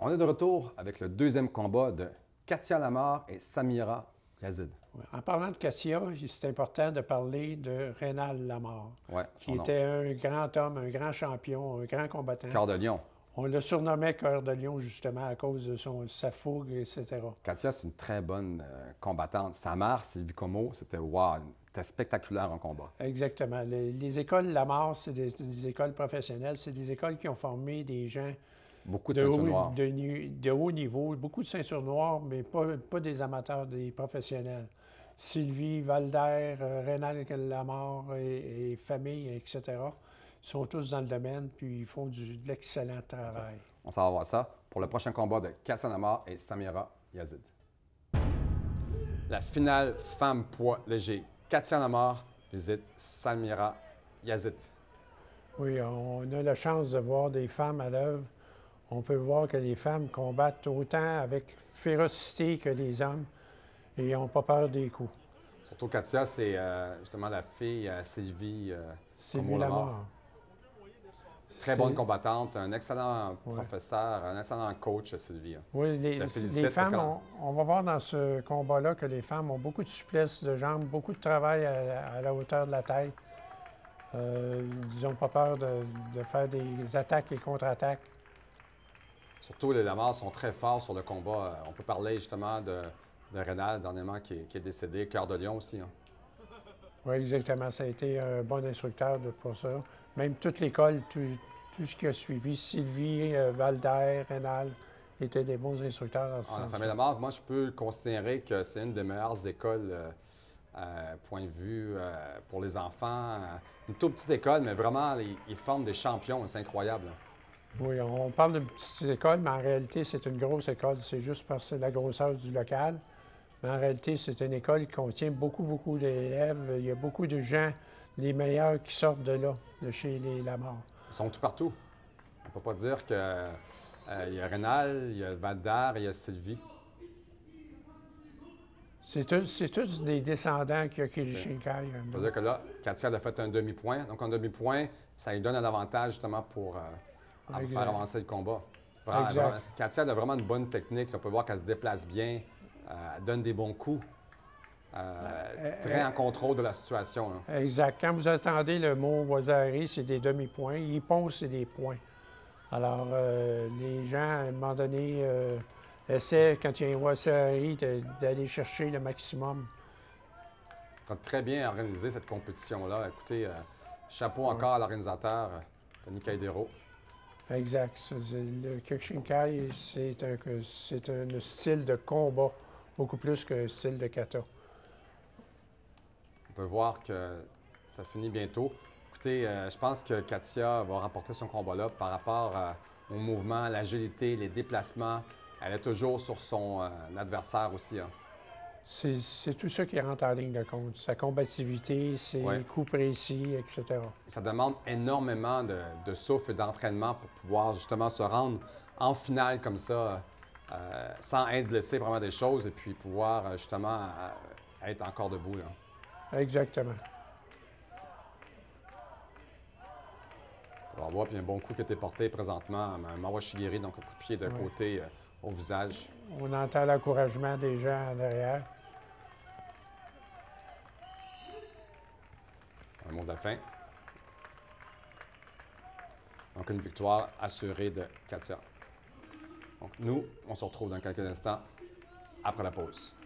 On est de retour avec le deuxième combat de Katia Lamar et Samira Yazid. Ouais. En parlant de Katia, c'est important de parler de Rénal Lamar, Ouais, qui était un grand homme, un grand champion, un grand combattant. Cœur de lion. On le surnommait Cœur de lion justement à cause de sa fougue, etc. Katia, c'est une très bonne combattante. Sa mère, Sylvie Comeau, c'était wow, c'était spectaculaire en combat. Exactement. Les écoles Lamar, c'est des écoles professionnelles. C'est des écoles qui ont formé des gens Beaucoup de ceintures noires. de haut niveau, beaucoup de ceintures noires, mais pas des amateurs, des professionnels. Sylvie, Valder, Rénal Lamar et famille, etc., sont tous dans le domaine, puis ils font de l'excellent travail. On s'en va voir ça pour le prochain combat de Katia Lamar et Samira Yazid. La finale femme poids léger. Katia Lamar visite Samira Yazid. Oui, on a la chance de voir des femmes à l'œuvre. On peut voir que les femmes combattent autant avec férocité que les hommes et n'ont pas peur des coups. Surtout Katia, c'est justement la fille Sylvie Sylvie Lamar. Très bonne combattante, un excellent professeur, un excellent coach, Sylvie. Oui, les femmes, on va voir dans ce combat-là que les femmes ont beaucoup de souplesse de jambes, beaucoup de travail à la hauteur de la tête. Ils n'ont pas peur de faire des attaques et contre-attaques. Surtout, les Lamar sont très forts sur le combat. On peut parler justement de Rénal, dernièrement, qui est décédé, Cœur de lion aussi. Hein. Oui, exactement. Ça a été un bon instructeur pour ça. Même toute l'école, tout ce qui a suivi, Sylvie, Valder, Rénal, étaient des bons instructeurs dans ce sens. La famille Lamar, moi, je peux considérer que c'est une des meilleures écoles, point de vue, pour les enfants. Une toute petite école, mais vraiment, ils forment des champions. C'est incroyable. Là. Oui, on parle d'une petite école, mais en réalité, c'est une grosse école. C'est juste parce que c'est la grosseur du local. Mais en réalité, c'est une école qui contient beaucoup d'élèves. Il y a beaucoup de gens, les meilleurs, qui sortent de là, de chez les Lamar. Ils sont tout partout. On ne peut pas dire qu'il y a Rénal, il y a Valder, il y a Sylvie. C'est tous des descendants qui ont Kirishinkai. On peut dire que là, Katia a fait un demi-point. Donc, un demi-point, ça lui donne un avantage justement pour faire avancer le combat. Katia a vraiment une bonne technique. On peut voir qu'elle se déplace bien, elle donne des bons coups. Très en contrôle de la situation. Là. Exact. Quand vous entendez le mot Wazari, c'est des demi-points. Ippon, c'est des points. Alors, les gens, à un moment donné, essaient, quand il y a un Wazari, d'aller chercher le maximum. Très bien organisé cette compétition-là. Écoutez, chapeau encore à l'organisateur, Tony Caidero. Exact. Le Kyokushinkai, c'est un style de combat, beaucoup plus qu'un style de kata. On peut voir que ça finit bientôt. Écoutez, je pense que Katia va remporter son combat-là par rapport au mouvement, l'agilité, les déplacements. Elle est toujours sur son adversaire aussi. Hein. C'est tout ça qui rentre en ligne de compte. Sa combativité, ses coups précis, etc. Ça demande énormément de souffle et d'entraînement pour pouvoir justement se rendre en finale comme ça, sans être blessé vraiment des choses et puis pouvoir justement être encore debout. Là. Exactement. On va voir, puis il y a un bon coup qui a été porté présentement à Mawa Shigiri, donc un coup de pied de côté au visage. On entend l'encouragement des gens en derrière. Un mot de la fin. Donc, une victoire assurée de Katia. Donc, nous, on se retrouve dans quelques instants après la pause.